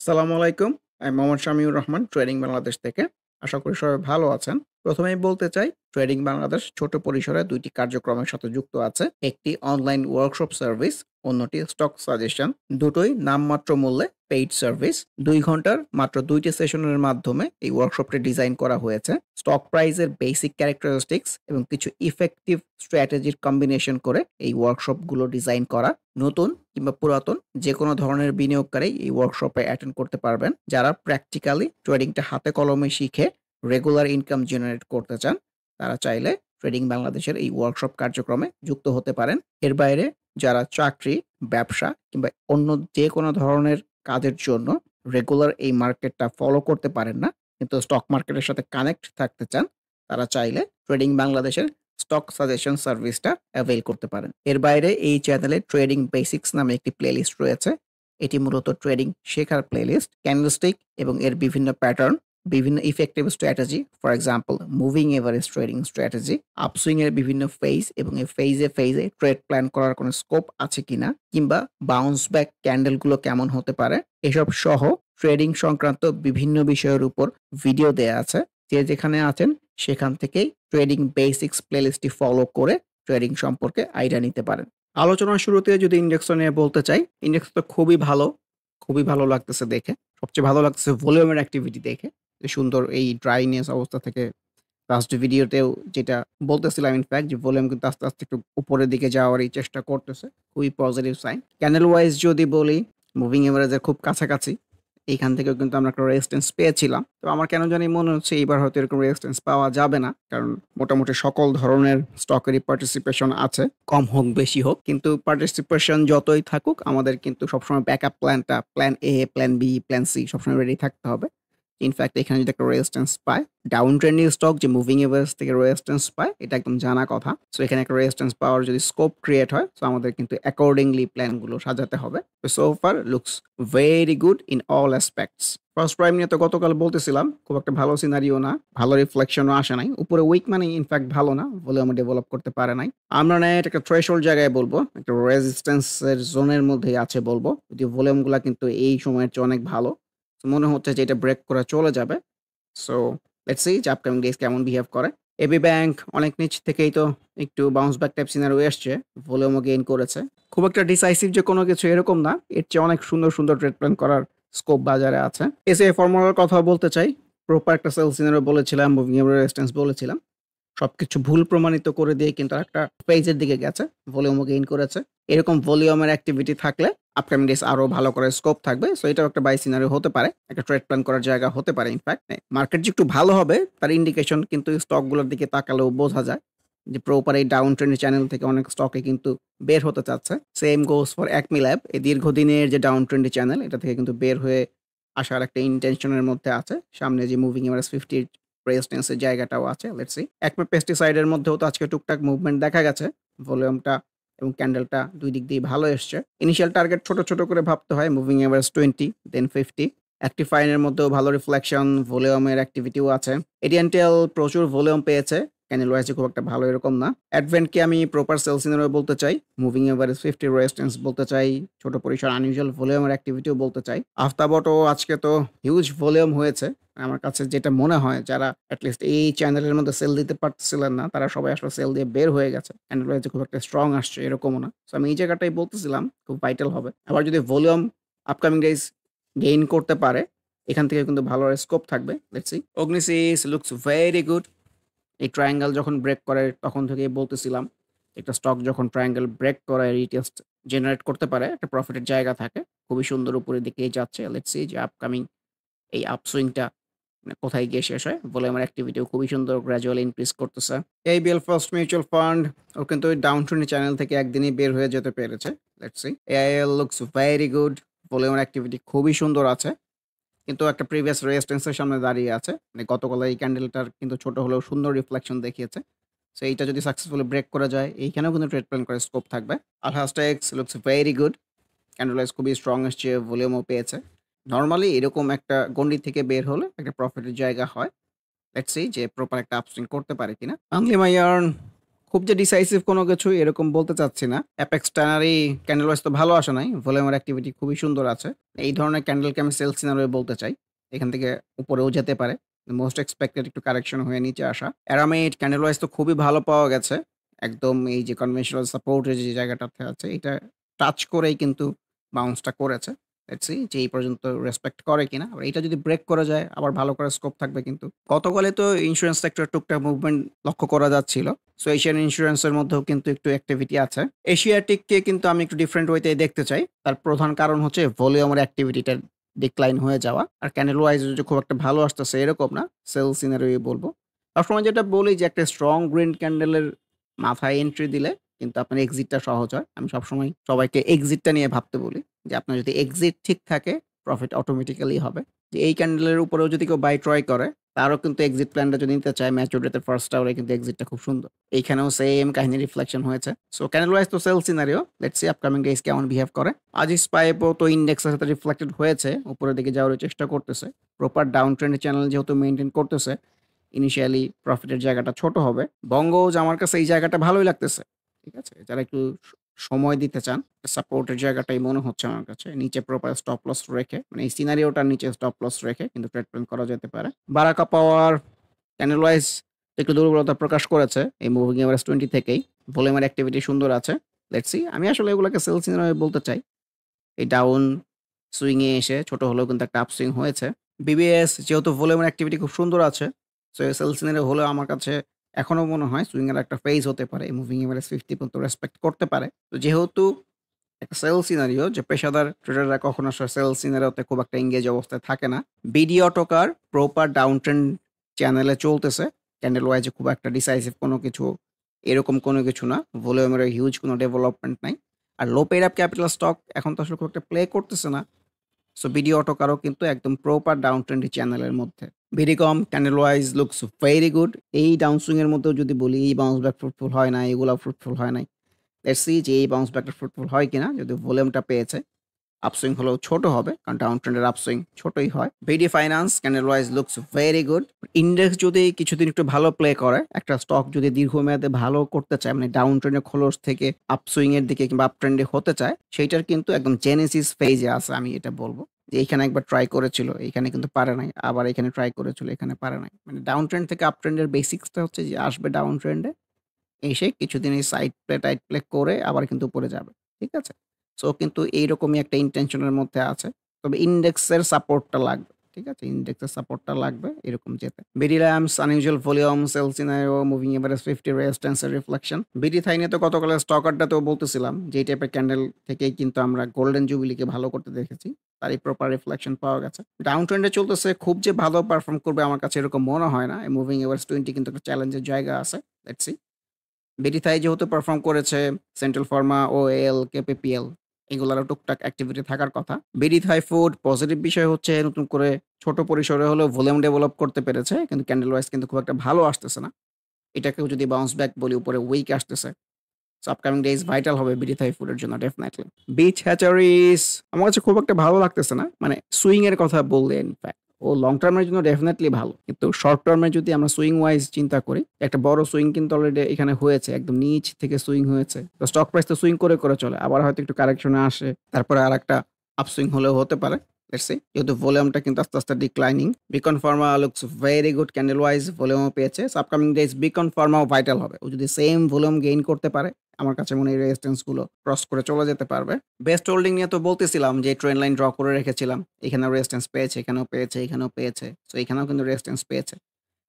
আসসালামু আলাইকুম। আমি মোহাম্মদ শামিউর রহমান ট্রেডিং বাংলাদেশ থেকে। আশা করি সবাই ভালো আছেন। ১ম এই বলতে চাই ট্রেডিং বাংলাদেশ ছোট পরিসরে ২ টি কার্যক্রমের সাথে যুক্ত আছে। একটি অনলাইন ওয়ার্কশপ সার্ভিস, অন্যটি স্টক সাজেশন। দুটোই নামমাত্র মূল্যে পেইড সার্ভিস। ২ ঘন্টার মাত্র ২ টি সেশনের মাধ্যমে এই ওয়ার্কশপটি ডিজাইন করা হয়েছে। স্টক প্রাইসের বেসিক ক্যারেক্টারিস্টিক্স এবং কিছু ইফেক্টিভ স্ট্র্যাটেজির কম্বিনেশন করে এই ওয়ার্কশপগুলো ডিজাইন করা। নতুন কিংবা পুরাতন যেকোনো ধরনের বিনিয়োগকারী এই ওয়ার্কশপে অ্যাটেন্ড করতে পারবেন। যারা প্র্যাকটিক্যালি ট্রেডিংটা হাতে কলমে শিখে রেগুলার ইনকাম জেনারেট করতে চান, তারা চাইলে ট্রেডিং বাংলাদেশের এই ওয়ার্কশপ কার্যক্রমে যুক্ত হতে পারেন। এর বাইরে যারা চাকরি, ব্যবসা কিংবা অন্য যেকোনো ধরনের কাজের জন্য রেগুলার এই মার্কেটটা ফলো করতে পারেন না, কিন্তু স্টক মার্কেটের সাথে কানেক্ট থাকতে চান, তারা চাইলে ট্রেডিং বাংলাদেশের স্টক সাজেশন সার্ভিসটা অ্যাভেইল করতে পারেন। এর বাইরে এই চ্যানেলে ট্রেডিং বেসিক্স নামে একটি প্লেলিস্ট রয়েছে। এটি মূলত ট্রেডিং শেখার প্লেলিস্ট। ক্যান্ডেলস্টিক এবং এর বিভিন্ন প্যাটার্ন, বিভিন্ন effective strategy, for example moving average trading strategy, upswing এর বিভিন্ন ফেজ এবং এই ফেজে ট্রেড প্ল্যান করার কোনো স্কোপ আছে কিনা, কিংবা বাউন্স ব্যাক ক্যান্ডেলগুলো কেমন হতে পারে, এসব সহ ট্রেডিং সংক্রান্ত বিভিন্ন বিষয়ের উপর ভিডিও দেয়া আছে। যে যেখানে আছেন সেখান থেকেই ট্রেডিং বেসিক্স প্লেলিস্টটি ফলো করে ট্রেডিং সম্পর্কে আইডিয়া নিতে পারেন। আলোচনার শুরুতে যদি ইন্ডেক্সটা নিয়ে বলতে চাই, ইন্ডেক্স তো খুবই ভালো লাগতেছে দেখে। সবচেয়ে ভালো লাগতেছে ভলিউমের অ্যাক্টিভিটি দেখে। যে সুন্দর এই ড্রাইনেস অবস্থা থেকে লাস্ট ভিডিওতেও যেটা বলতেছিলাম ইনফ্যাক্ট যে ভলিউম কিন্তু আস্তে একটু উপরের দিকে যাওয়ারই চেষ্টা করতেছে। খুবই পজিটিভ সাইন। ক্যান্ডেল ওয়াইজ যদি বলি, মুভিং এভারেজের খুব কাছাকাছি। এইখান থেকেও কিন্তু আমরা একটা রেজিস্ট্যান্স পেয়েছিলাম। তো আমার কেন জানি মনে হচ্ছে এইবার হয়তো এরকম রেজিস্ট্যান্স পাওয়া যাবে না। কারণ মোটামুটি সকল ধরনের স্টকেরই পার্টিসিপেশন আছে। কম হোক বেশি হোক। কিন্তু পার্টিসিপেশন যতই থাকুক আমাদের কিন্তু সবসময় ব্যাকআপ প্ল্যানটা plan A, plan B, plan C সবসময় রেডি থাকতে হবে। ইনফ্যাক্ট এখানে যদি একটা রেজিস্ট্যান্স পায়, ডাউন ট্রেন্ডিং স্টক যে মুভিং এভারেজ থেকে রেজিস্ট্যান্স পায়, এটা একদম জানা কথা। সো এখানে একটা রেজিস্ট্যান্স পাওয়ার যদি স্কোপ ক্রিয়েট হয়, সো আমাদের কিন্তু অ্যাকর্ডিংলি প্ল্যানগুলো সাজাতে হবে। So far looks very good in all aspects. First prime নিয়ে তো গতকাল বলতেছিলাম, খুব একটা ভালো সিনারিও না, ভালো রিফ্লেকশনও আসে নাই। উপরে উইক মানে ইনফ্যাক্ট ভালো না, ভলিউমে ডেভেলপ করতে পারে নাই। আমরা না এটা একটা থ্রেশহোল্ড জায়গায় বলবো, একটা রেজিস্ট্যান্স এর জোনের মধ্যেই আছে বলবো। যদি ভলিউমগুলা কিন্তু এই সময়ের চেয়ে অনেক ভালো। তো মনে হচ্ছে যে এটা ব্রেক করে চলে যাবে। সো লেটস সি যে আপকামিং ডেজ কেমন বিহেভ করে। এবি ব্যাংক অনেক নিচ থেকেই তো একটু বাউন্স ব্যাক টাইপ সিনারিও এসছে। ভলিউমও গেইন করেছে। খুব একটা ডিসাইসিভ যে কোনো কিছু এরকম না। এর চেয়ে অনেক সুন্দর ট্রেড প্ল্যান করার স্কোপ বাজারে আছে। এসএ ফর্মুলার কথা বলতে চাই। প্রপার একটা সেল সিনারিও বলেছিলাম, মুভিং এভারেজ রেজিস্ট্যান্স বলেছিলাম। সবকিছু ভুল প্রমাণিত করে দিয়ে কিন্তু আরেকটা পেজের দিকে গেছে। ভলিউমও গেইন করেছে। এরকম ভলিউমের অ্যাক্টিভিটি থাকলে আপকামিং ডেজ আরো ভালো করে স্কোপ থাকবে। সো এটাও একটা বাই সিনারিও হতে পারে। একটা ট্রেড প্ল্যান করার জায়গা হতে পারে ইনফ্যাক্ট। মার্কেট যে একটু ভালো হবে তার ইন্ডিকেশন কিন্তু স্টকগুলোর দিকে তাকালেও বোঝা যায়। যে প্রপার এই ডাউন ট্রেন্ড চ্যানেল থেকে অনেক স্টকে কিন্তু বের হতে চাচ্ছে। Same goes for Acme lab. এই দীর্ঘদিনের যে ডাউন ট্রেন্ড চ্যানেল, এটা থেকে কিন্তু বের হয়ে আসার একটা ইনটেনশনের মধ্যে আছে। সামনে যে মুভিং এভারেজ 50 রেজিস্ট্যান্স এর জায়গাটাও আছে। Let's see. অ্যাকমে পেস্টিসাইড এর মধ্যেও তো আজকে টুকটাক মুভমেন্ট দেখা গেছে। ভলিউমটা এবং ক্যান্ডেলটা ২ দিক দিয়েই ভালো এসছে। ইনিশিয়াল টার্গেট ছোট করে ভাবতে হয়। মুভিং এভারেজ 20 দেন 50। অ্যাক্টিভ ফাইন এর মধ্যেও ভালো রিফ্লেকশন, ভলিউমের অ্যাক্টিভিটিও আছে। এডিএনটিএল প্রচুর ভলিউম পেয়েছে। ক্যান্ডেল ওয়াইজ খুব একটা ভালো এরকম না। অ্যাডভেন্টকে আমি প্রপার সেল সিনারিও বলতে চাই। মুভিং এভারেজ 50 রেজিস্ট্যান্স বলতে চাই। ছোট পরিসর আনইউজুয়াল ভলিউমের অ্যাক্টিভিটিও বলতে চাই। আফতাবও আজকে তো হিউজ ভলিউম হয়েছে। আমার কাছে যেটা মনে হয় যারা এটলিস্ট এই চ্যানেলের মধ্যে সেল দিতে পারতেছিলেন না, তারা সবাই আসলে সেল দিয়ে বের হয়ে গেছে। ক্যান্ডেল ওয়াইজ খুব একটা স্ট্রং আসছে এরকমও না। সো আমি এই জায়গাটাই বলতেছিলাম খুব ভাইটাল হবে। আবার যদি ভলিউম আপকামিং ডেজ গেইন করতে পারে, এখান থেকে কিন্তু ভালো স্কোপ থাকবে। Let's see. অগ্নিসিস লুকস ভেরি গুড। এই ট্রায়াঙ্গেল যখন ব্রেক করে তখন থেকেই বলতেছিলাম, একটা স্টক যখন ট্রায়াঙ্গেল ব্রেক করে রিটেস্ট জেনারেট করতে পারে, একটা প্রফিটের জায়গা থাকে। খুবই সুন্দর উপরের দিকেই যাচ্ছে। লেটস সি যে আপকামিং এই আপসুইংটা মানে কোথায় গিয়ে শেষ হয়। ভলিউমের অ্যাক্টিভিটিও খুবই সুন্দর গ্র্যাজুয়ালি ইনক্রিজ করতেছে। ABL ফার্স্ট মিউচুয়াল ফান্ড ও কিন্তু ওই ডাউন ট্রেন্ড চ্যানেল থেকে একদিনই বের হয়ে যেতে পেরেছে। Let's see. AIL looks very good. ভলিউমের অ্যাক্টিভিটি খুবই সুন্দর আছে। কিন্তু একটা প্রিভিয়াস রেজিস্ট্যান্স এর সামনে দাঁড়িয়ে আছে। মানে গতকাল এই ক্যান্ডেলটার কিন্তু ছোট হলেও সুন্দর রিফ্লেকশন দেখিয়েছে। সো এইটা যদি সাকসেসফুলি ব্রেক করা যায়, এইখানেও কিন্তু ট্রেড প্ল্যান করার স্কোপ থাকবে। আলহাস্টেক্স looks very good. Candle wise খুবই স্ট্রং এসছে, ভলিউমও পেয়েছে। নরমালি এরকম একটা গণ্ডি থেকে বের হলে একটা প্রফিটের জায়গা হয়। লেটস সি যে প্রপার একটা আপসুইং করতে পারে কিনা। আনলি মাই আর্ন খুব যে ডিসাইসিভ কোনো কিছু এরকম বলতে চাচ্ছি না। অ্যাপেক্স টানারি ক্যান্ডেল ওয়াইজ তো ভালো আসে নাই। ভলিউমের অ্যাক্টিভিটি খুবই সুন্দর আছে। এই ধরনের ক্যান্ডেলকে আমি সেল সিনারিও বলতে চাই। এখান থেকে উপরেও যেতে পারে। মোস্ট এক্সপেক্টেড একটু কারেকশন হয়ে নিচে আসা। অ্যারামিড ক্যান্ডেল ওয়াইজ তো খুবই ভালো পাওয়া গেছে। একদম এই যে কনভেনশনাল সাপোর্ট এর যে জায়গাটাতে আছে এটা টাচ করেই কিন্তু বাউন্সটা করেছে। লেটস সি যে এই পর্যন্ত রেসপেক্ট করে কিনা। আবার এটা যদি ব্রেক করে যায় আবার ভালো করে স্কোপ থাকবে কিন্তু। গতকালে তো ইন্সুরেন্স সেক্টর টুকটাক মুভমেন্ট লক্ষ্য করা যাচ্ছিল। সো এশিয়ান ইন্সুরেন্স এর মধ্যেও কিন্তু একটু অ্যাক্টিভিটি আছে। এশিয়াটিককে কিন্তু আমি একটু ডিফারেন্ট ওয়েতে দেখতে চাই। তার প্রধান কারণ হচ্ছে ভলিউমের অ্যাক্টিভিটিটা ডিক্লাইন হয়ে যাওয়া। আর ক্যান্ডেল ওয়াইজ যে খুব একটা ভালো আসতেছে এরকম না। সেল সিনারিও বলব। সবসময় যেটা বলি যে একটা স্ট্রং গ্রিন ক্যান্ডেলের মাথায় এন্ট্রি দিলে কিন্তু আপনার এক্সিটটা সহজ হয়। আমি সবসময় সবাইকে এক্সিটটা নিয়ে ভাবতে বলি। যে আপনার যদি এক্সিট ঠিক থাকে প্রফিট অটোমেটিক্যালি হবে। যে এই ক্যান্ডেলের উপরেও যদি কেউ বাই ট্রাই করে তারও কিন্তু এক্সিট প্ল্যানটা যদি নিতে চায় ম্যাচিউর ডেটের ফার্স্ট আওয়ারে কিন্তু এক্সিটটা খুব সুন্দর। এইখানেও সেম কাহিনী রিফ্লেকশন হয়েছে। সো ক্যান্ডেল ওয়াইজ তো sell scenario. Let's see upcoming days কেমন বিহেভ করে। আজি স্পাইপও তো ইন্ডেক্সের সাথে রিফ্লেক্টেড হয়েছে। উপরের দিকে যাওয়ার চেষ্টা করতেছে। প্রপার ডাউন ট্রেন্ড চ্যানেল যেহেতু মেইনটেইন করতেছে ইনিশিয়ালি প্রফিটের জায়গাটা ছোট হবে। বঙ্গজ আমার কাছে এই জায়গাটা ভালোই লাগতেছে। ঠিক আছে? যারা একটু সময় দিতে চান, সাপোর্টের জায়গাটাই মনে হচ্ছে আমার কাছে। নিচে প্রপার স্টপ লস রেখে মানে এই সিনারিওটার নিচে স্টপ লস রেখে কিন্তু ট্রেড প্ল্যান করা যেতে পারে। বারাকা পাওয়ার ক্যান্ডেল ওয়াইজ একটু দুর্বলতা প্রকাশ করেছে এই মুভিং এভারেজ 20 থেকেই। ভলিউমের অ্যাক্টিভিটি সুন্দর আছে। লেটস সি আমি আসলে এগুলোকে সেল সিনারিও বলতে চাই। এই ডাউন সুইং এ এসে ছোট হলেও কিন্তু একটা আপসুইং হয়েছে। বিবিএস যেহেতু ভলিউমের অ্যাক্টিভিটি খুব সুন্দর আছে। সো সেল সিনারিও হলেও আমার কাছে এখনো মনে হয় সুইং এর একটা ফেজ হতে পারে। মুভিং এভারেজ 50 পর্যন্ত রেসপেক্ট করতে পারে। তো যেহেতু একটা সেল সিনারিও যে পেশাদার ট্রেডাররা কখনো আসলে সেল সিনারিওতে খুব একটা এঙ্গেজ অবস্থায় থাকে না। বিডি অটোকার প্রপার ডাউন ট্রেন্ড চ্যানেলে চলতেছে। ক্যান্ডেল ওয়াইজ খুব একটা ডিসাইসিভ কোনো কিছু এরকম কোনো কিছু না। ভলিউমের হিউজ কোনো ডেভেলপমেন্ট নাই। আর low paid up capital stock এখন তো আসলে খুব একটা প্লে করতেছে না। সো বিডি অটোকারও কিন্তু একদম প্রপার ডাউন ট্রেন্ড চ্যানেলের মধ্যে। BDCom candle wise looks very good. এই ডাউন সুইং এর মধ্যেও যদি বলি এই বাউন্স ব্যাক ফ্রুটফুল হয় না, এগুলা ফ্রুটফুল হয় নাই। লেটস সি যে এই বাউন্স ব্যাকটা ফ্রুটফুল হয় কিনা। যদি ভলিউমটা পেয়েছে আপসুইং হলেও ছোট হবে কারণ ডাউন ট্রেন্ডের আপসুইং ছোটই হয়। BD finance candle wise looks very good. Index যদি কিছুদিন একটু ভালো প্লে করে, একটা স্টক যদি দীর্ঘমেয়াদে ভালো করতে চায় মানে ডাউন ট্রেন্ডের খোলস থেকে আপসুইং এর দিকে কিংবা আপ ট্রেন্ডে হতে চায় সেইটার কিন্তু একদম জেনেসিস ফেজে আছে আমি এটা বলবো। যে এইখানে একবার ট্রাই করেছিল, এইখানে কিন্তু পারে নাই। আবার এখানে ট্রাই করেছিল, এখানে পারে নাই। মানে ডাউন ট্রেন্ড থেকে আপ ট্রেন্ডের বেসিক্সটা হচ্ছে যে আসবে ডাউন ট্রেন্ডে এসে কিছুদিন এই সাইড প্লে টাইট প্লে করে আবার কিন্তু উপরে যাবে। ঠিক আছে? সো কিন্তু এইরকমই একটা ইনটেনশন এর মধ্যে আছে। তবে ইন্ডেক্সের সাপোর্টটা লাগবে। ঠিক আছে? ইন্ডেক্সের সাপোর্টটা লাগবে এরকম যেতে। BD lamps unusual volume sell scenario moving average 50 resistance এর রিফ্লেকশন। বিডি থাইনে তো গতকালের স্টক আড্ডাতেও বলতেছিলাম যে এই টাইপের ক্যান্ডেল থেকেই কিন্তু আমরা গোল্ডেন জুবিলিকে ভালো করতে দেখেছি। তারই প্রপার রিফ্লেকশন পাওয়া গেছে। ডাউন ট্রেন্ডে চলতেছে, খুব যে ভালো পারফর্ম করবে আমার কাছে এরকম মনে হয় না। এই মুভিং এভারেজ 20 কিন্তু একটা চ্যালেঞ্জের জায়গা আছে। Let's see. বিডিথাই যেহেতু পারফর্ম করেছে, সেন্ট্রাল ফার্মা, ওএল, কেপিপিএল এগুলারও টুকটাক অ্যাক্টিভিটি থাকার কথা। বিডিথাই ফুড পজিটিভ বিষয় হচ্ছে নতুন করে ছোট পরিসরে হলেও ভলিউম ডেভেলপ করতে পেরেছে। কিন্তু ক্যান্ডেল ওয়াইজ কিন্তু খুব একটা ভালো আসতেছে না। এটাকেও যদি বাউন্স ব্যাক বলি উপরে উইক আসতেছে। সো আপকামিং ডেজ ভাইটাল হবে বিডিথাই ফুডের জন্য ডেফিনিটলি। বিচ হ্যাচারিস আমার কাছে খুব একটা ভালো লাগতেছে না। মানে সুইং এর কথা বললে ইনফ্যাক্ট ও লং টার্মের জন্য ডেফিনিটলি ভালো। কিন্তু শর্ট টার্মে যদি আমরা সুইং ওয়াইজ চিন্তা করি, একটা বড় সুইং কিন্তু অলরেডি এখানে হয়েছে। একদম নিচ থেকে সুইং হয়েছে। তো স্টক প্রাইস তো সুইং করে চলে। আবার হয়তো একটু কারেকশনে আসে। তারপরে আরেকটা আপসুইং হলেও হতে পারে। Let's see. যেহেতু ভলিউমটা কিন্তু আস্তে, আস্তে declining. Beacon Pharma looks very good candle wise ভলিউমও পেয়েছে। সো আপকামিং ডেজ বিকন ফার্মাও ভাইটাল হবে। ও যদি সেম ভলিউম গেইন করতে পারে আমার কাছে মনে হয় রেজিস্ট্যান্স গুলো ক্রস করে চলে যেতে পারবে। বেস্ট হোল্ডিং নিয়ে তো বলতেছিলাম যে ট্রেন্ড লাইন ড্র করে রেখেছিলাম। এখানেও রেজিস্ট্যান্স পেয়েছে, এখানেও পেয়েছে, এখানেও পেয়েছে। সো এখানেও কিন্তু রেজিস্ট্যান্স পেয়েছে।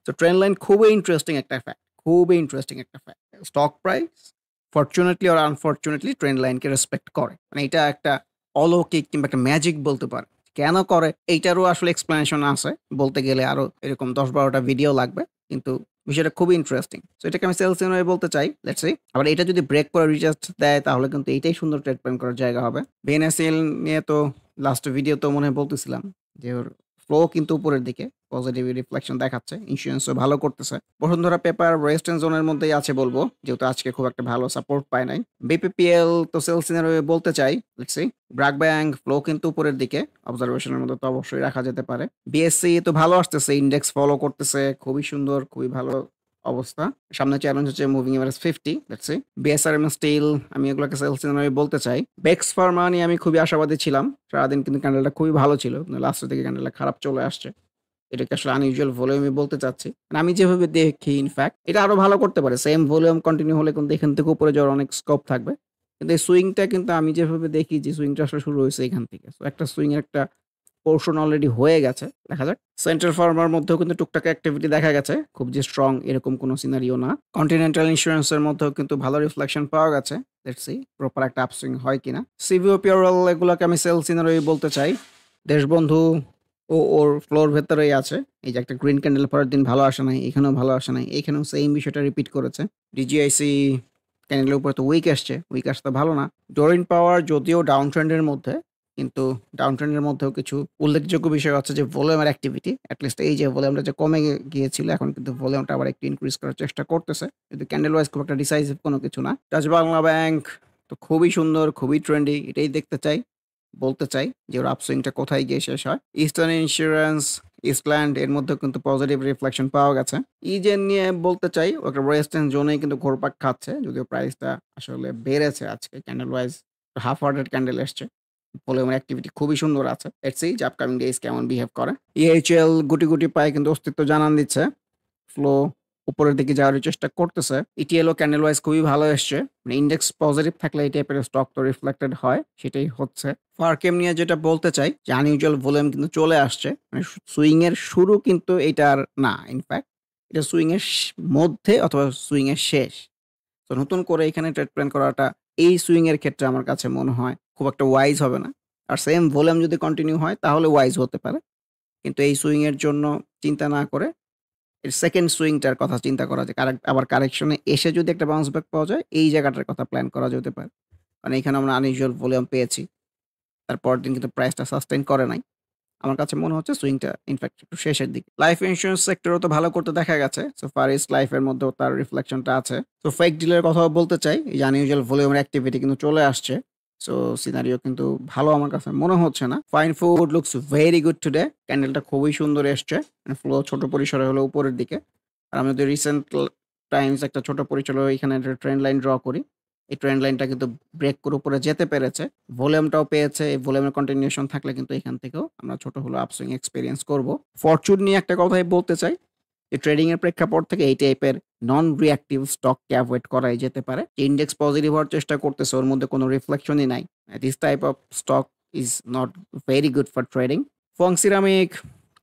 তো ট্রেন্ড লাইন খুবই ইন্টারেস্টিং একটা ফ্যাক্ট। খুবই ইন্টারেস্টিং একটা fact. Stock price fortunately or unfortunately trend লাইনকে রেসপেক্ট করে। মানে এটা একটা অলৌকিক কিংবা একটা ম্যাজিক বলতে পারে। কেন করে এইটারও আসলে এক্সপ্লেনেশন আছে। বলতে গেলে আরো এরকম ১০-১২টা ভিডিও লাগবে। কিন্তু বিষয়টা খুবই ইন্টারেস্টিং। সো এটাকে আমি সেলস সিনারি বলতে চাই। Let's see. আবার এটা যদি ব্রেক করে রিটেস্ট দেয় তাহলে কিন্তু এইটাই সুন্দর ট্রেড প্ল্যান করার জায়গা হবে। বিএনএসএল নিয়ে তো লাস্ট ভিডিওতেও মনে হয় বলতেছিলাম যে ওর ফ্লো কিন্তু উপরের দিকে পজিটিভ রিফ্লেকশন দেখাচ্ছে। ইন্স্যুরেন্সও ভালো করতেছে। বসুন্ধরা পেপার রেজিস্ট্যান্স জোনের মধ্যেই আছে বলবো। যেহেতু আজকে খুব একটা ভালো সাপোর্ট পায় নাই। বিপিপিএল তো সেলস সিনারি বলতে চাই। Let's see. BRAC bank flow কিন্তু উপরের দিকে। অবজারভেশনের মধ্যে তো অবশ্যই রাখা যেতে পারে। বিএসসি তো ভালো আসতেছে। ইন্ডেক্স ফলো করতেছে। খুবই সুন্দর, খুবই ভালো অবস্থা। সামনে চ্যালেঞ্জ হচ্ছে moving average 50, let's see. BSRM steel আমি এগুলোকে সেলস সিনারি বলতে চাই। বেক্স ফার্মা নিয়ে আমি খুবই আশাবাদী ছিলাম। সারাদিন কিন্তু ক্যান্ডেলটা খুবই ভালো ছিল। কিন্তু লাস্টের দিকে ক্যান্ডেলটা খারাপ চলে আসছে। এটাকে আসলে আনইউজুয়াল ভলিউম আমি বলতে চাচ্ছি। মানে আমি যেভাবে দেখি ইনফ্যাক্ট এটা আরো ভালো করতে পারে। সেম ভলিউম কন্টিনিউ হলে কিন্তু এখান থেকে উপরে যাওয়ার অনেক স্কোপ থাকবে। কিন্তু এই সুইংটা কিন্তু আমি যেভাবে দেখি যে সুইংটা আসলে শুরু হইছে এখান থেকে। সো একটা সুইং এর একটা পোরশন অলরেডি হয়ে গেছে। দেখা যাক। সেন্ট্রাল ফার্মার মধ্যেও কিন্তু টুকটাক অ্যাক্টিভিটি দেখা গেছে। খুব যে স্ট্রং এরকম কোনো সিনারিও না। কন্টিনেন্টাল ইন্স্যুরেন্স এর মধ্যেও কিন্তু ভালো রিফ্লেকশন পাওয়া গেছে। লেটস সি প্রপার একটা আপসুইং হয় কিনা। সিভিও পিওরাল এগুলোকে আমি সেল সিনারি বলতে চাই। দেশবন্ধু ওর ফ্লোর ভেতরেই আছে। এই যে একটা গ্রিন ক্যান্ডেল পরের দিন ভালো আসে নাই, এখানেও ভালো আসে নাই। এখানেও সেইম বিষয়টা রিপিট করেছে। ডিজিআইসি ক্যান্ডেলের উপরে তো উইক আসছে। উইক আসতে ভালো না। ডোরিন পাওয়ার যদিও ডাউন ট্রেন্ড এর মধ্যে, কিন্তু ডাউন ট্রেন্ড এর মধ্যেও কিছু উল্লেখযোগ্য বিষয় হচ্ছে যে ভলিউমের অ্যাক্টিভিটি। এট লিস্ট এই যে ভলিউমটা যে কমে গিয়েছিল এখন কিন্তু ভলিউমটা আবার একটু ইনক্রিজ করার চেষ্টা করতেছে। কিন্তু ক্যান্ডেল ওয়াইজ খুব একটা ডিসাইসিভ কোনো কিছু না। টাচ বাংলা ব্যাংক তো খুবই সুন্দর, খুবই ট্রেন্ডি। এটাই দেখতে চাই। বলতে চাই যে ওর আপসুইংটা কোথায় গিয়ে শেষ হয়। ইস্টার্ন ইন্স্যুরেন্স, ইস্টল্যান্ড এর মধ্যেও কিন্তু পজিটিভ রিফ্লেকশন পাওয়া গেছে। ইজেন নিয়ে বলতে চাই একটা রেজিস্ট্যান্স জোনেই কিন্তু ঘুরপাক খাচ্ছে। যদিও প্রাইসটা আসলে বেড়েছে আজকে candle wise half hearted candle এসছে। ভলিউমের অ্যাক্টিভিটি খুবই সুন্দর আছে। লেটস সি যে আপকামিং ডেজ কেমন বিহেভ করে। ইএইচএল গুটি, গুটি পায়ে কিন্তু অস্তিত্ব জানান দিচ্ছে। ফ্লো উপরের দিকে যাওয়ার চেষ্টা করতেছে। ইটিএলও ক্যান্ডেল ওয়াইজ খুবই ভালো এসছে। মানে ইন্ডেক্স পজিটিভ থাকলে এই টাইপের স্টক তো রিফ্লেক্টেড হয়। সেটাই হচ্ছে। ফারকেম নিয়ে যেটা বলতে চাই যে আনইউজুয়াল ভলিউম কিন্তু চলে আসছে। মানে সুইং এর শুরু কিন্তু এটার না। ইনফ্যাক্ট এটা সুইং এর মধ্যে অথবা সুইং এর শেষ। তো নতুন করে এখানে ট্রেড প্ল্যান করাটা এই সুইং এর ক্ষেত্রে আমার কাছে মনে হয় খুব একটা ওয়াইজ হবে না। আর সেম ভলিউম যদি কন্টিনিউ হয় তাহলে ওয়াইজ হতে পারে। কিন্তু এই সুইং এর জন্য চিন্তা না করে এর সেকেন্ড সুইংটার কথা চিন্তা করা যায়। আবার কারেকশনে এসে যদি একটা বাউন্স ব্যাক পাওয়া যায়, এই জায়গাটার কথা প্ল্যান করা যেতে পারে। কারণ এখানে আমরা আনইউজুয়াল ভলিউম পেয়েছি। তার পরের দিন কিন্তু প্রাইসটা সাস্টেইন করে নাই। আমার কাছে মনে হচ্ছে সুইংটা ইনফ্যাক্ট একটু শেষের দিকে। লাইফ ইন্সুরেন্স সেক্টরও তো ভালো করতে দেখা গেছে। সো ফার ইস্ট লাইফ এর মধ্যেও তার রিফ্লেকশনটা আছে। তো ফেক ডিলের কথাও বলতে চাই। এই যে আনইউজুয়াল ভলিউমের অ্যাক্টিভিটি কিন্তু চলে আসছে। সো সিনারিও কিন্তু ভালো আমার কাছে মনে হচ্ছে না। Fine Foods looks very good today. ক্যান্ডেলটা খুবই সুন্দর এসছে। ফ্লো ছোট পরিসরে হলো উপরের দিকে। আর আমি যদি রিসেন্ট টাইমস একটা ছোট পরিসরে এখানে একটা ট্রেন্ড লাইন ড্র করি। এই ট্রেন্ড লাইনটা কিন্তু ব্রেক করে উপরে যেতে পেরেছে। ভলিউমটাও পেয়েছে। এই ভলিউমের কন্টিনিউশন থাকলে কিন্তু এখান থেকেও আমরা ছোট হলেও আপসুইং এক্সপেরিয়েন্স করব। ফরচুন নিয়ে একটা কথাই বলতে চাই যে ট্রেডিং এর প্রেক্ষাপট থেকে এই টাইপের নন রিঅ্যাক্টিভ স্টককে এভয়েড করাই যেতে পারে। ইন্ডেক্স পজিটিভ হওয়ার চেষ্টা করতেছে, ওর মধ্যে কোনো রিফ্লেকশনই নাই। This type of stock is not very good for trading. ফং সিরামিক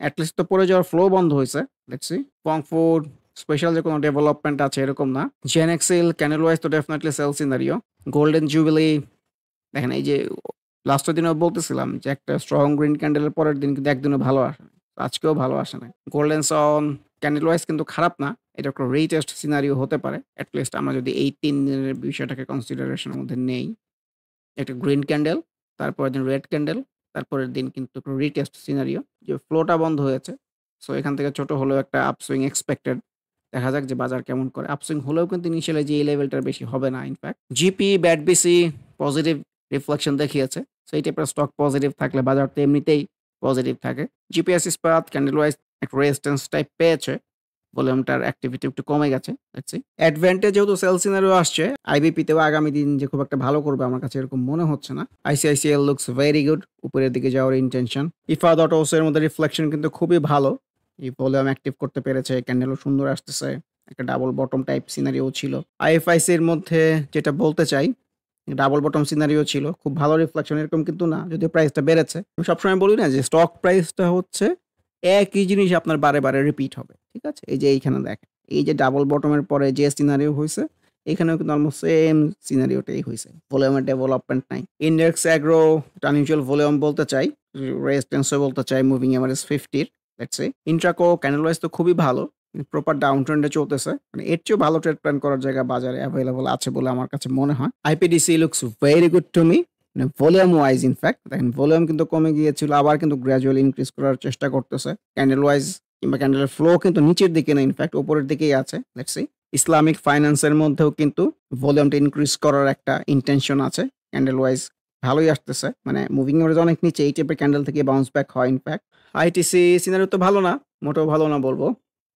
এট লিস্ট তো পড়ে যাওয়ার ফ্লো বন্ধ হয়েছে। Let's see. ফং ফুড স্পেশাল যে কোনো ডেভেলপমেন্ট আছে এরকম না। জেনেক্সিল ক্যান্ডেল ওয়াইজ তো definitely sell scenario. Golden jubilee দেখেন এই যে লাস্টের দিনেও বলতেছিলাম যে একটা স্ট্রং গ্রিন ক্যান্ডেলের পরের দিন কিন্তু একদিনও ভালো আসে না। আজকেও ভালো আসে না। গোল্ডেন সন ক্যান্ডেল ওয়াইজ কিন্তু খারাপ না। এটা একটা রিটেস্ট সিনারিও হতে পারে। এট লিস্ট আমরা যদি এই ৩ দিনের বিষয়টাকে কনসিডারেশন এর মধ্যে নেই। একটা গ্রিন ক্যান্ডেল, তারপরের দিন রেড ক্যান্ডেল, তারপরের দিন কিন্তু একটা রিটেস্ট সিনারিও যে ফ্লোটা বন্ধ হয়েছে। সো এখান থেকে ছোট হলেও একটা আপসুইং এক্সপেক্টেড। দেখা যাক যে বাজার কেমন করে। আপসুইং হলেও কিন্তু ইনিশিয়ালি যে এই লেভেলটার বেশি হবে না in fact. GP, BAT BC positive reflection দেখিয়েছে। সো এই টাইপের স্টক পজিটিভ থাকলে বাজার তো এমনিতেই পজিটিভ থাকে। জিপিএস ইস্পাত ক্যান্ডেল ওয়াইজ একটা রেজিস্ট্যান্স টাইপ পেয়েছে। ভলিউমটার অ্যাক্টিভিটি একটু কমে গেছে। Let's see. অ্যাডভান্টেজ যেহেতু সেল সিনারিও আসছে, আইবিপিতেও আগামী দিন যে খুব একটা ভালো করবে আমার কাছে এরকম মনে হচ্ছে না। আইসিআইসিএল লুকস ভেরি গুড। উপরের দিকে যাওয়ার ইনটেনশন। ইফাদ অটোস এর মধ্যে রিফ্লেকশন কিন্তু খুবই ভালো। এই ভলিউম অ্যাক্টিভ করতে পেরেছে। ক্যান্ডেলও সুন্দর আসতেছে। একটা ডাবল বটম টাইপ সিনারিও ছিল। আইএফআইসি এর মধ্যে যেটা বলতে চাই, ডাবল বটম সিনারিও ছিল। খুব ভালো রিফ্লেকশন এরকম কিন্তু না। যদিও প্রাইসটা বেড়েছে। আমি সবসময় বলি না যে স্টক প্রাইসটা হচ্ছে একই জিনিস আপনার বারে, বারে রিপিট হবে। ঠিক আছে? এই যে এইখানে দেখেন। এই যে ডাবল বটমের পরে যে সিনারিও হইছে, এখানেও কিন্তু অলমোস্ট সেম সিনারিওটাই হইছে। ভলিউমের ডেভেলপমেন্ট নাই। ইন্ডেক্স অ্যাগ্রো আনইউজুয়াল ভলিউম বলতে চাই। রেজিস্ট্যান্সও বলতে চাই moving average 50 let's say. Intraco candle wise তো খুবই ভালো। প্রপার ডাউন ট্রেন্ডে চলতেছে। মানে এর চেয়েও ভালো ট্রেড প্ল্যান করার জায়গা বাজারে এভেইলেবল আছে বলে আমার কাছে মনে হয়। IPDC looks very good to me. মানে ভলিউম ওয়াইজ ইনফ্যাক্ট দেখেন ভলিউম কিন্তু কমে গিয়েছিল। আবার কিন্তু গ্র্যাজুয়ালি ইনক্রিজ করার চেষ্টা করতেছে। ক্যান্ডেল ওয়াইজ কিংবা ক্যান্ডেলের ফ্লো কিন্তু নিচের দিকে না ইনফ্যাক্ট উপরের দিকেই আছে। Let's see. ইসলামিক ফাইন্যান্সের মধ্যেও কিন্তু ভলিউমটা ইনক্রিজ করার একটা ইনটেনশন আছে। ক্যান্ডেল ওয়াইজ ভালোই আসতেছে। মানে মুভিং এভারেজ অনেক নিচে। এই টাইপের ক্যান্ডেল থেকে বাউন্স ব্যাক হয় ইনফ্যাক্ট। আইটিসি সিনারিও তো ভালো না। মোটেও ভালো না বলবো।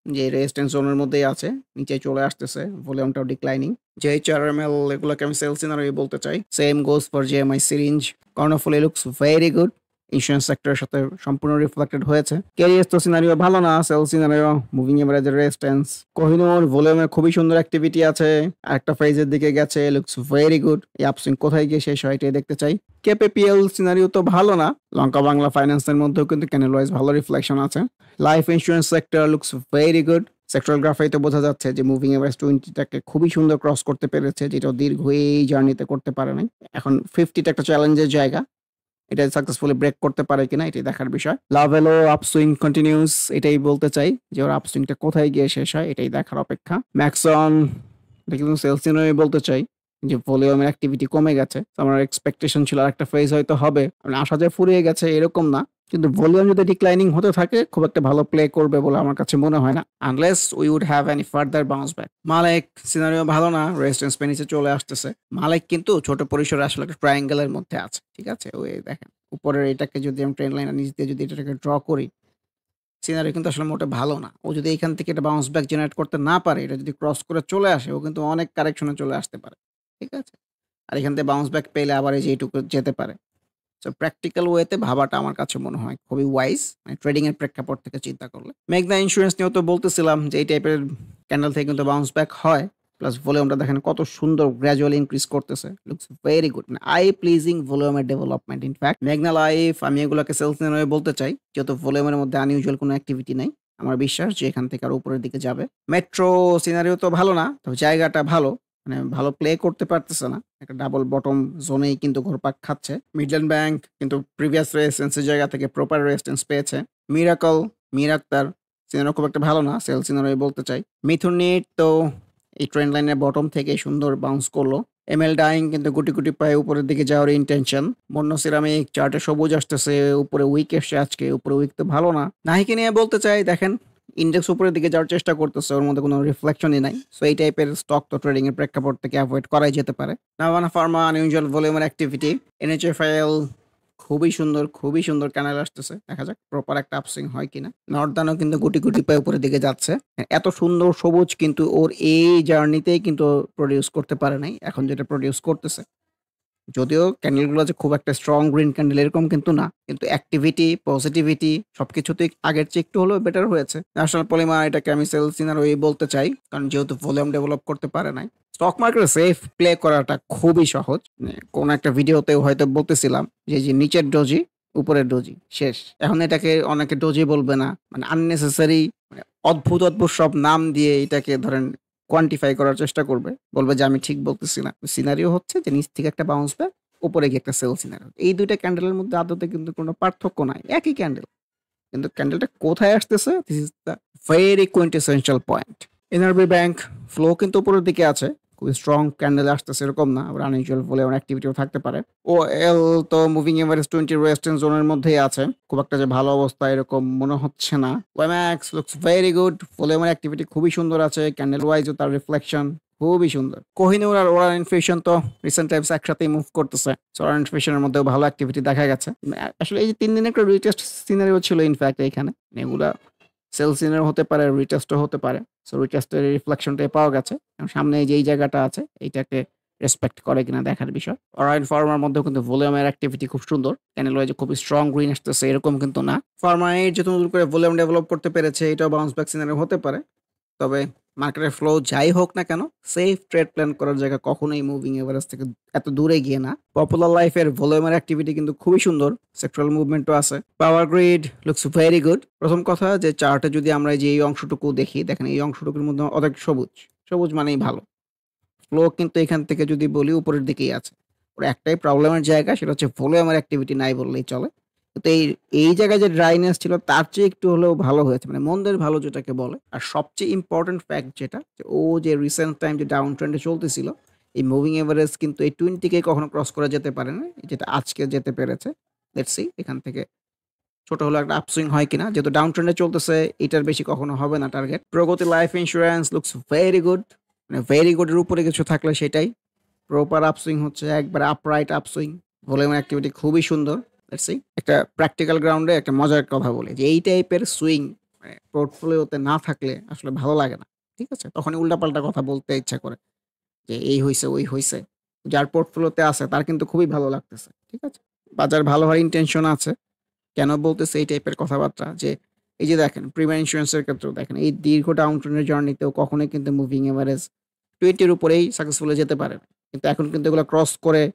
যে রেজিস্ট্যান্স জোনের মধ্যেই আছে। নিচে চলে আসতেছে। ভলিউমটাও ডিক্লাইনিং। JHRML এগুলোকে আমি সেল সিনারিও বলতে চাই। Same goes for JMI syringe. Karnaphuli looks very good. Insurance সেক্টরের সাথে সম্পূর্ণ রিফ্লেক্টেড হয়েছে। ক্যারিয়াস তো সিনারিও ভালো না। সেল সিনারিও, মুভিং এভারেজের রেজিস্ট্যান্স। কোহিনূর ভলিউমে খুবই সুন্দর অ্যাক্টিভিটি আছে। আরেকটা ফেজের দিকে গেছে। Looks very good. এই আপসুইং কোথায় গিয়ে শেষ হয় এটাই দেখতে চাই। KPPL সিনারিও তো ভালো না। লঙ্কা বাংলা ফাইন্যান্সের মধ্যেও কিন্তু ক্যানেল ওয়াইজ ভালো রিফ্লেকশন আছে। Life insurance sector looks very good. Sectoral গ্রাফাইতে বোঝা যাচ্ছে যে মুভিং এভারেজ 20টাকে খুবই সুন্দর ক্রস করতে পেরেছে, যেটা দীর্ঘ এই জার্নিতে করতে পারে নাই। এখন 50টা একটা চ্যালেঞ্জের জায়গা। এটা সাকসেসফুলি ব্রেক করতে পারে কিনা এটাই দেখার বিষয়। লাভেলো আপসুইং কন্টিনিউস, এটাই বলতে চাই যে ওর আপসুইংটা কোথায় গিয়ে শেষ হয় এটাই দেখার অপেক্ষা। ম্যাক্সন এটা কিন্তু সেলস সিনারি বলতে চাই যে ভলিউমের অ্যাক্টিভিটি কমে গেছে। তো আমার এক্সপেকটেশন ছিল আরেকটা ফেজ হয়তো হবে। মানে আশা যে ফুরিয়ে গেছে এরকম না। কিন্তু ভলিউম যদি ডিক্লাইনিং হতে থাকে খুব একটা ভালো প্লে করবে বলে আমার কাছে মনে হয় না। Unless we would have any further bounce back. Malek scenario ভালো না, রেজিস্ট্যান্স পে নিচে চলে আসতেছে। মালেক কিন্তু ছোট পরিসরে আসলে একটা ট্রায়াঙ্গেলের মধ্যে আছে। ঠিক আছে? ওই দেখেন উপরের এটাকে যদি আমি ট্রেন লাইনের নিচ দিয়ে যদি এটাকে ড্র করি, সিনারি কিন্তু আসলে মোটে ভালো না। ও যদি এখান থেকে একটা বাউন্স ব্যাক জেনারেট করতে না পারে, এটা যদি ক্রস করে চলে আসে, ও কিন্তু অনেক কারেকশনে চলে আসতে পারে। ঠিক আছে? আর এখান থেকে বাউন্স ব্যাক পেলে আবার এই যে এইটুকু যেতে পারে। সো প্র্যাকটিক্যাল ওয়েতে ভাবাটা আমার কাছে মনে হয় খুবই ওয়াইজ, মানে ট্রেডিং এর প্রেক্ষাপট থেকে চিন্তা করলে। মেঘনা ইন্স্যুরেন্স নিয়েও তো বলতেছিলাম যে এই টাইপের ক্যান্ডেল থেকে কিন্তু বাউন্স ব্যাক হয়। প্লাস ভলিউমটা দেখেন কত সুন্দর গ্র্যাজুয়ালি ইনক্রিজ করতেছে। লুকস ভেরি গুড, মানে আই প্লিজিং ভলিউমের ডেভেলপমেন্ট। ইনফ্যাক্ট মেঘনা লাইফ আমি এগুলোকে সেলস নিয়ে বলতে চাই, যেহেতু ভলিউমের মধ্যে আনইউজুয়াল কোনো অ্যাক্টিভিটি নাই। আমার বিশ্বাস যে এখান থেকে আর উপরের দিকে যাবে। মেট্রো সিনারিও তো ভালো না, তবে জায়গাটা ভালো। মানে ভালো প্লে করতে পারতেছে না। একটা ডাবল বটম জোনেই কিন্তু ঘুরপাক খাচ্ছে। মিডল্যান্ড ব্যাংক কিন্তু প্রিভিয়াস রেজিস্ট্যান্সের জায়গা থেকে প্রপার রেজিস্ট্যান্স পেয়েছে। মিরাকল, মীর আক্তার সিনারো খুব একটা ভালো না, সেল সিনারোই বলতে চাই। মিথুন নিট তো এই ট্রেন্ড লাইনের বটম থেকে সুন্দর বাউন্স করলো। এমএল ডাইং কিন্তু গুটি গুটি পায়ে উপরের দিকে যাওয়ার ইন্টেনশন। বন্য সিরামিক চার্টে সবুজ আসতেছে, উপরে উইক এসছে আজকে, উপরে উইক তো ভালো না। নাহিকে নিয়ে বলতে চাই, দেখেন ইন্ডেক্স উপরের দিকে যাওয়ার চেষ্টা করতেছে, ওর মধ্যে কোনো রিফ্লেকশনই নাই। সো এই টাইপের স্টক তো ট্রেডিং এর প্রেক্ষাপট থেকে অ্যাভয়েড করাই যেতে পারে। নাভানা ফার্মা আনইউজুয়াল ভলিউমের অ্যাক্টিভিটি। এনএচএফএল খুবই সুন্দর ক্যানেল আসতেছে। দেখা যাক প্রপার একটা আপসুইং হয় কিনা। নর্দানও কিন্তু গুটি গুটি পায়ে উপরের দিকে যাচ্ছে। এত সুন্দর সবুজ কিন্তু ওর এই জার্নিতেই কিন্তু প্রডিউস করতে পারে নাই, এখন যেটা প্রডিউস করতেছে। যদিও ক্যান্ডেলগুলো যে খুব একটা স্ট্রং গ্রিন ক্যান্ডেল এরকম কিন্তু না। কিন্তু অ্যাক্টিভিটি, পজিটিভিটি সবকিছুতেই আগের চেয়ে একটু হলেও বেটার হয়েছে। ন্যাশনাল পলিমার এটাকে আমি সেল সিনারিও বলতে চাই। কারণ যেহেতু ভলিউম ডেভেলপ করতে পারে নাই। স্টক মার্কেটে সেফ প্লে করাটা খুবই সহজ। কোন একটা ভিডিওতেও হয়তো বলতেছিলাম যে নিচের ডোজি, উপরের ডোজি শেষ। এখন এটাকে অনেকে ডোজি বলবে না। মানে আননেসেসারি, মানে অদ্ভুত সব নাম দিয়ে এটাকে ধরেন কোয়ান্টিফাই করার চেষ্টা করবে। বলবে যে আমি ঠিক বলতেছি না। সিনারিও হচ্ছে যে নিচ থেকে একটা বাউন্স ব্যাক, উপরে গিয়ে একটা সেল সিনারিও। এই ২ টা ক্যান্ডেলের মধ্যে আদতে কিন্তু কোনো পার্থক্য নাই। একই ক্যান্ডেল। কিন্তু ক্যান্ডেলটা কোথায় আসতেছে, this is the very quintessential point. NRB bank flow কিন্তু উপরের দিকে আছে। খুবই স্ট্রং ক্যান্ডেল আসতেছে এরকম না। আবার আনইউজুয়াল ভলিউম অ্যাক্টিভিটিও থাকতে পারে। ওএল তো মুভিং এভারেজ 20 রেজিস্ট্যান্স জোনের মধ্যেই আছে। খুব একটা যে ভালো অবস্থা এরকম মনে হচ্ছে না। WiMAX looks very good. ভলিউমের অ্যাক্টিভিটি খুবই সুন্দর আছে। ক্যান্ডেল ওয়াইজও তার রিফ্লেকশন খুবই সুন্দর। কোহিনূর আর ওরাল ইনফিউশন তো রিসেন্ট টাইমস একসাথেই মুভ করতেছে। ওরাল ইনফিউশনের মধ্যেও ভালো অ্যাক্টিভিটি দেখা গেছে। আসলে এই যে ৩ দিনের একটা রিটেস্ট সিনারিও ছিল ইনফ্যাক্ট এখানে। এগুলা সেল সিনারিও হতে পারে, রিটেস্টও হতে পারে। সো রিটেস্টের রিফ্লেকশনটাই পাওয়া গেছে। এবং সামনে এই যে এই জায়গাটা আছে এইটাকে রেসপেক্ট করে কিনা দেখার বিষয়। অরাইন ফার্মার মধ্যেও কিন্তু ভলিউমের অ্যাক্টিভিটি খুব সুন্দর। ক্যান্ডেল ওয়াইজে খুবই স্ট্রং গ্রিন আসতেছে এরকম কিন্তু না। ফার্মার যে নতুন করে ভলিউম ডেভেলপ করতে পেরেছে, এটাও বাউন্স ব্যাক সিনারিও হতে পারে। তবে মার্কেটের ফ্লো যাই হোক না কেন, সেফ ট্রেড প্ল্যান করার জায়গা কখনোই মুভিং এভারেজ থেকে এত দূরে গিয়ে না। পপুলার লাইফের ভলিউমের অ্যাক্টিভিটি কিন্তু খুবই সুন্দর। সেক্টরাল মুভমেন্টও আছে। Power grid looks very good. প্রথম কথা যে চার্টে যদি আমরা যে এই অংশটুকু দেখি, দেখেন এই অংশটুকুর মধ্যে অনেক সবুজ। সবুজ মানেই ভালো। ফ্লো কিন্তু এখান থেকে যদি বলি উপরের দিকেই আছে। ওর একটাই প্রবলেমের জায়গা, সেটা হচ্ছে ভলিউমের অ্যাক্টিভিটি নাই বললেই চলে। কিন্তু এই জায়গায় যে ড্রাইনেস ছিল তার চেয়ে একটু হলেও ভালো হয়েছে। মানে মন্দের ভালো যেটাকে বলে। আর সবচেয়ে ইম্পোর্টেন্ট ফ্যাক্ট যেটা, যে ও যে রিসেন্ট টাইম যে ডাউন ট্রেন্ডে চলতেছিল, এই মুভিং এভারেজ কিন্তু এই 20 কে কখনো ক্রস করে যেতে পারে না। যেটা আজকে যেতে পেরেছে। লেটস সি এখান থেকে ছোট হলেও একটা আপসুইং হয় কিনা। যেহেতু ডাউন ট্রেন্ডে চলতেছে, এটার বেশি কখনো হবে না টার্গেট। প্রগতি life insurance looks very good. মানে ভেরি গুড এর উপরে কিছু থাকলে সেটাই। প্রপার আপসুইং হচ্ছে একবারে আপরাইট আপসুইং। ভলিউম অ্যাক্টিভিটি খুবই সুন্দর। লেটস সি একটা প্র্যাকটিক্যাল গ্রাউন্ডে একটা মজার কথা বলি যে এই টাইপের সুইং মানে পোর্টফোলিওতে না থাকলে আসলে ভালো লাগে না। ঠিক আছে? তখনই উল্টাপাল্টা কথা বলতে ইচ্ছা করে। যে এই হইছে, ওই হইছে। যার পোর্টফোলিওতে আছে তার কিন্তু খুবই ভালো লাগতেছে। ঠিক আছে? বাজার ভালো হওয়ার ইনটেনশন আছে। কেন বলতেছে এই টাইপের কথাবার্তা যে, এই যে দেখেন প্রিমিয়াম ইন্সুরেন্স এর ক্ষেত্রেও দেখেন এই দীর্ঘ ডাউন ট্রেন এর জার্নিতেও কখনোই কিন্তু মুভিং এভারেজ 20 এর উপরেই সাকসেসফুলি যেতে পারে না। কিন্তু এখন কিন্তু এগুলো ক্রস করে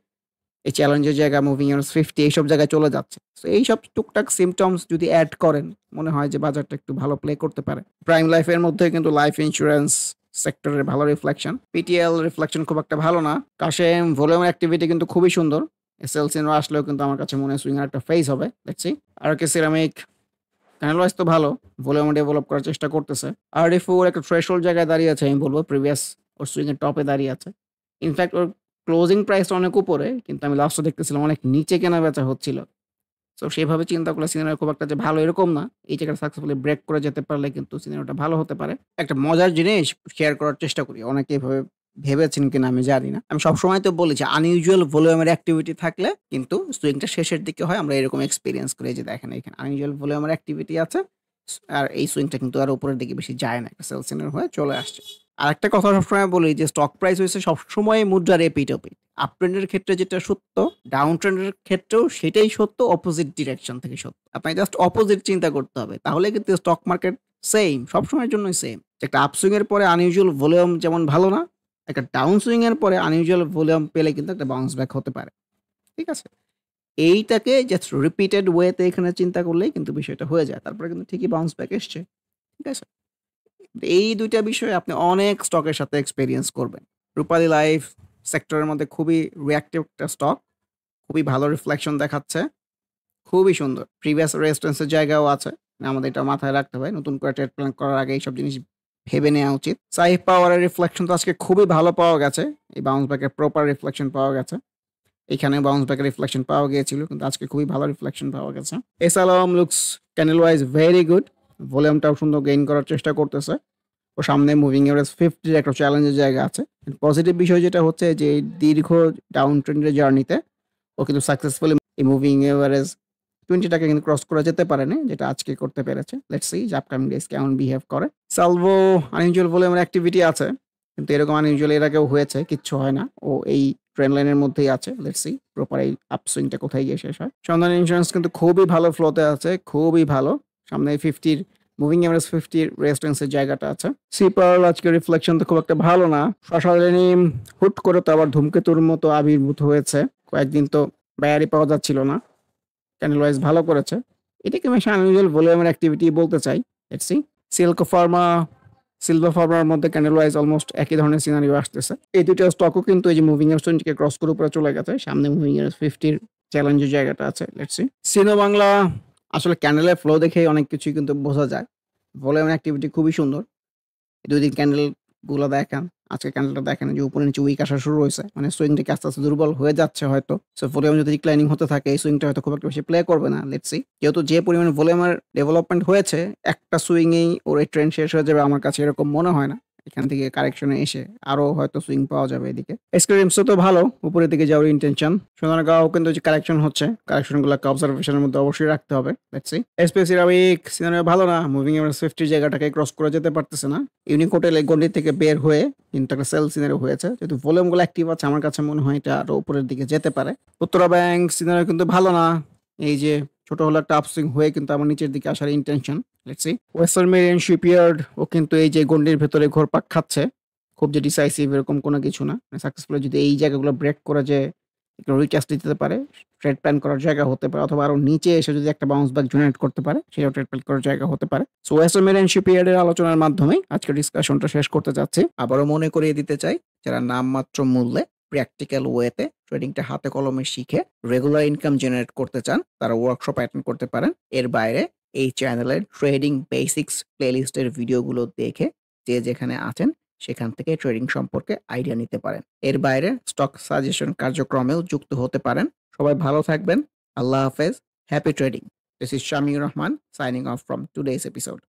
এই চ্যালেঞ্জের জায়গা মুভিং এভারেজ 50 এইসব জায়গায় চলে যাচ্ছে। সো এইসব টুকটাক সিম্পটমস যদি এড করেন, মনে হয় যে বাজারটা একটু ভালো প্লে করতে পারে। প্রাইম লাইফ এর মধ্যে কিন্তু লাইফ ইন্সুরেন্স সেক্টরের ভালো রিফ্লেকশন। পিটিএল রিফ্লেকশন খুব একটা ভালো না। কাশেম ভলিউম অ্যাক্টিভিটি কিন্তু খুবই সুন্দর। এসএলসিনো আসলেও কিন্তু আমার কাছে মনে হয় সুইং এর একটা ফেজ হবে। Let's see. আরকে সিরামিক ক্যানালওয়াইজ তো ভালো। ভলিউম ডেভেলপ করার চেষ্টা করতেছে। আরডি4 একটা থ্রেশহোল্ড জায়গায় দাঁড়িয়ে আছে আমি বলব। প্রিভিয়াস ওর সুইং এর টপে দাঁড়িয়ে আছে। ইনফ্যাক্ট ওর ক্লোজিং প্রাইসটা অনেক উপরে। কিন্তু আমি লাস্টে দেখতেছিলাম অনেক নিচে কেনা-বেচা হচ্ছিল। সো সেভাবে চিন্তা করলে সিনারিও খুব একটা যে ভালো এরকম না। এই জায়গাটা সাকসেসফুলি ব্রেক করে যেতে পারলে কিন্তু সিনারিওটা ভালো হতে পারে। একটা মজার জিনিস শেয়ার করার চেষ্টা করি। অনেকে এভাবে ভেবেছেন কিনা আমি জানি না। আমি সবসময় তো বলি যে আনইউজুয়াল ভলিউমের অ্যাক্টিভিটি থাকলে কিন্তু সুইংটা শেষের দিকে হয়। আমরা এরকম এক্সপেরিয়েন্স করি। এই যে দেখেন এখানে আনইউজুয়াল ভলিউমের অ্যাক্টিভিটি আছে। আর এই সুইংটা কিন্তু আর উপরের দিকে বেশি যায় না। একটা সেল সিগন্যাল হয়ে চলে আসছে। আরেকটা কথা সবসময় বলি যে স্টক প্রাইস হইছে সবসময় মুদ্রার এপিঠ-ওপিঠ। আপ ট্রেন্ড এর ক্ষেত্রে যেটা সত্য, ডাউন ট্রেন্ড এর ক্ষেত্রেও সেটাই সত্য অপোজিট ডিরেকশন থেকে সত্য। আপনাকে জাস্ট অপোজিট চিন্তা করতে হবে। তাহলে কিন্তু স্টক মার্কেট সেইম, সবসময়ের জন্যই সেইম। একটা আপসুইং এর পরে আনইউজুয়াল ভলিউম যেমন ভালো না, একটা ডাউন সুইং এর পরে আনইউজুয়াল ভলিউম পেলে কিন্তু একটা বাউন্স ব্যাক হতে পারে। ঠিক আছে? এইটাকে জাস্ট রিপিটেড ওয়েতে এখানে চিন্তা করলেই কিন্তু বিষয়টা হয়ে যায়। তারপরে কিন্তু ঠিকই বাউন্স ব্যাক এসছে। ঠিক আছে? এই ২ টা বিষয় আপনি অনেক স্টকের সাথে এক্সপেরিয়েন্স করবেন। রূপালী লাইফ সেক্টরের মধ্যে খুবই রিঅ্যাক্টিভ একটা স্টক। খুবই ভালো রিফ্লেকশন দেখাচ্ছে। খুবই সুন্দর। প্রিভিয়াস রেজিস্ট্যান্স এর জায়গাও আছে। আমাদের এটা মাথায় রাখতে হবে। নতুন করে ট্রেড প্ল্যান করার আগে এইসব জিনিস ভেবে নেওয়া উচিত। সাইফ পাওয়ারের রিফ্লেকশন তো আজকে খুবই ভালো পাওয়া গেছে। এই বাউন্স ব্যাকের প্রপার রিফ্লেকশন পাওয়া গেছে। এখানে বাউন্স ব্যাকের রিফ্লেকশন পাওয়া গিয়েছিল। কিন্তু আজকে খুবই ভালো রিফ্লেকশন পাওয়া গেছে। SLM looks candle wise very good. ভলিউমটাও সুন্দর গেইন করার চেষ্টা করতেছে। ও সামনে মুভিং এভারেজ 50 একটা চ্যালেঞ্জের জায়গা আছে। পজিটিভ বিষয় যেটা হচ্ছে যে এই দীর্ঘ ডাউন ট্রেন্ড এর জার্নিতে ও কিন্তু সাকসেসফুলি এই মুভিং এভারেজ 20 টাকে কিন্তু ক্রস করা যেতে পারেনি, যেটা আজকে করতে পেরেছে। লেটস সি যে আপকামিং ডেজ কেমন বিহেভ করে। সালভো আনইউজুয়াল ভলিউমের অ্যাক্টিভিটি আছে। কিন্তু এরকম আনইউজুয়াল এর আগেও হয়েছে, কিচ্ছু হয় না। ও এই ট্রেন্ড লাইনের মধ্যেই আছে। লেটস সি প্রপার এই আপসুইংটা কোথায় গিয়ে শেষ হয়। সন্ধান ইন্স্যুরেন্স কিন্তু খুবই ভালো ফ্লোতে আছে, খুবই ভালো। সামনে 50 র মুভিং এভারেজ 50 রেজিস্ট্যান্স এর জায়গাটা আছে। সিপার্ল আজকে রিফ্লেকশন তো খুব একটা ভালো না। শশালিনী হুট করে তো আবার ধূমকেতুর মতো আবির্ভূত হয়েছে। কয়েকদিন তো বায়ারই পাওয়া যাচ্ছিল না। ক্যান্ডেল ওয়াইজ ভালো করেছে। এটাকে আমি আনইউজুয়াল ভলিউমের অ্যাক্টিভিটি বলতে চাই। Let's see. Silco Pharma, silver farmer মধ্যে ক্যান্ডেল ওয়াইজ অলমোস্ট একই ধরনের সিনারিও আসতেছে। এই ২ টা স্টকও কিন্তু এই যে মুভিং এভারেজ 20 কে ক্রস করে উপরে চলে গেছে। সামনে মুভিং এভারেজ 50 র চ্যালেঞ্জের জায়গাটা আছে। Let's see. সিনো বাংলা আসলে ক্যান্ডেলের ফ্লো দেখেই অনেক কিছুই কিন্তু বোঝা যায়। ভলিউম অ্যাক্টিভিটি খুবই সুন্দর। ২ দিন ক্যান্ডেল গুলো দেখেন। আজকে ক্যান্ডেলটা দেখেন যে উপরে নিচে উইক আসা শুরু হইছে। মানে সুইংটা কি আস্তে, আস্তে দুর্বল হয়ে যাচ্ছে হয়তো। সো ভলিউম যদি ডিক্লাইনিং হতে থাকে এই সুইংটা হয়তো খুব একটা বেশি প্লে করবে না। Let's see. যেহেতু যে পরিমাণে ভলিউমের ডেভেলপমেন্ট হয়েছে, একটা সুইংয়েই ওর এই ট্রেন্ড শেষ হয়ে যাবে আমার কাছে এরকম মনে হয় না। এখান থেকে কারেকশন এ এসে আরো হয়তো সুইং পাওয়া যাবে এদিকে। এসক্রিমসও তো ভালো, উপরের দিকে যাওয়ার ইনটেনশন। সোনারগাঁও কিন্তু যে কারেকশন হচ্ছে, কারেকশন গুলোকে অবজারভেশনের মধ্যে অবশ্যই রাখতে হবে। Let's C. SP ceramic scenario ভালো না। মুভিং এভারেজ 50 জায়গাটাকে ক্রস করে যেতে পারতেছে না। ইউনিক হোটেল এই গন্ডি থেকে বের হয়ে কিন্তু একটা সেল সিনারিও হয়েছে। যেহেতু ভলিউম গুলো অ্যাক্টিভ আছে আমার কাছে মনে হয় এটা আরো উপরের দিকে যেতে পারে। উত্তরা ব্যাংক সিনারিও কিন্তু ভালো না। এই যে ছোট হলো একটা আপসুইং হয়ে কিন্তু আমার নিচের দিকে আসার intention. Let's see. Western Marine Shipyard ও কিন্তু এই যে গন্ডির ভেতরে ঘুরপাক খাচ্ছে। খুব যে ডিসাইসিভ এরকম কোনো কিছু না। মানে সাকসেসফুলি যদি এই জায়গাগুলো ব্রেক করে যে একটু রিটেস্ট দিতে পারে, ট্রেড প্ল্যান করার জায়গা হতে পারে, অথবা আরো নিচে এসে যদি একটা বাউন্স ব্যাক জেনারেট করতে পারে সেটাও ট্রেড প্ল্যান করার জায়গা হতে পারে। সো ওয়েস্টার্ন মেরিন শিপইয়ার্ড এর আলোচনার মাধ্যমে আজকের ডিসকাশনটা শেষ করতে চাচ্ছি। আবারও মনে করিয়ে দিতে চাই, যারা নামমাত্র মূল্যে প্র্যাকটিক্যাল ওয়েতে ট্রেডিংটা হাতে কলমে শিখে রেগুলার ইনকাম জেনারেট করতে চান, তারা ওয়ার্কশপ অ্যাটেন্ড করতে পারেন। এর বাইরে এই চ্যানেলের ট্রেডিং বেসিক্স প্লেলিস্টের ভিডিওগুলো দেখে যে যেখানে আছেন সেখান থেকে ট্রেডিং সম্পর্কে আইডিয়া নিতে পারেন। এর বাইরে স্টক সাজেশন কার্যক্রমেও যুক্ত হতে পারেন। সবাই ভালো থাকবেন। আল্লাহ হাফেজ। Happy trading. This is Shamiur Rahman signing off from today's episode.